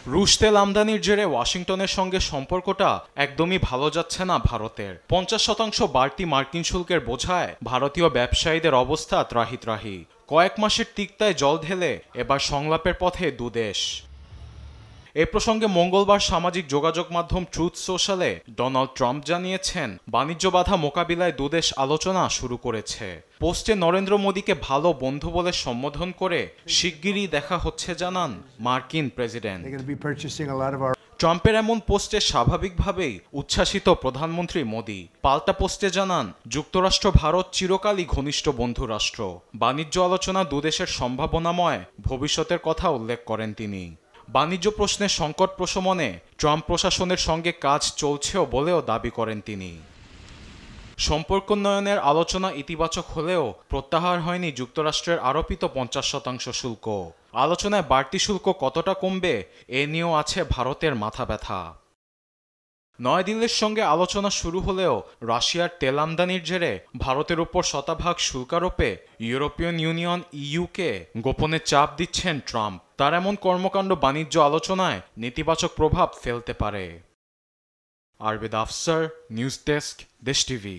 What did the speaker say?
রুশ তেল আমদানির জেরে ওয়াশিংটনের সঙ্গে সম্পর্কটা একদমই ভালো যাচ্ছে না ভারতের। 50% বাড়তি মার্কিন শুল্কের বোঝায় ভারতীয় ব্যবসায়ীদের অবস্থা ত্রাহিত্রাহি। কয়েক মাসের তিক্তায় জল ঢেলে এবার সংলাপের পথে দুদেশ। এ প্রসঙ্গে মঙ্গলবার সামাজিক যোগাযোগ মাধ্যম ট্রুথ সোশ্যালে ডোনাল্ড ট্রাম্প জানিয়েছেন, বাণিজ্য বাধা মোকাবিলায় দুদেশ আলোচনা শুরু করেছে। পোস্টে নরেন্দ্র মোদীকে ভালো বন্ধু বলে সম্বোধন করে শিগগিরই দেখা হচ্ছে জানান মার্কিন প্রেসিডেন্ট। ট্রাম্পের এমন পোস্টে স্বাভাবিকভাবেই উচ্ছ্বাসিত প্রধানমন্ত্রী মোদী। পাল্টা পোস্টে জানান, যুক্তরাষ্ট্র ভারত চিরকালই ঘনিষ্ঠ বন্ধু রাষ্ট্র। বাণিজ্য আলোচনা দুদেশের সম্ভাবনাময় ভবিষ্যতের কথা উল্লেখ করেন তিনি। বাণিজ্য প্রশ্নে সংকট প্রশমনে ট্রাম্প প্রশাসনের সঙ্গে কাজ চলছেও বলেও দাবি করেন তিনি। সম্পর্কোন্নয়নের আলোচনা ইতিবাচক হলেও প্রত্যাহার হয়নি যুক্তরাষ্ট্রের আরোপিত 50% শুল্ক। আলোচনায় বাড়তি শুল্ক কতটা কমবে এ নিয়েও আছে ভারতের মাথা ব্যথা। নয়াদিল্লির সঙ্গে আলোচনা শুরু হলেও রাশিয়ার তেল আমদানির জেরে ভারতের উপর শতভাগ শুল্কারোপে ইউরোপিয়ান ইউনিয়ন ইইউকে গোপনে চাপ দিচ্ছেন ট্রাম্প। তার এমন কর্মকাণ্ড বাণিজ্য আলোচনায় নেতিবাচক প্রভাব ফেলতে পারে। আরবেদ আফসার, নিউজ ডেস্ক, দেশ টিভি।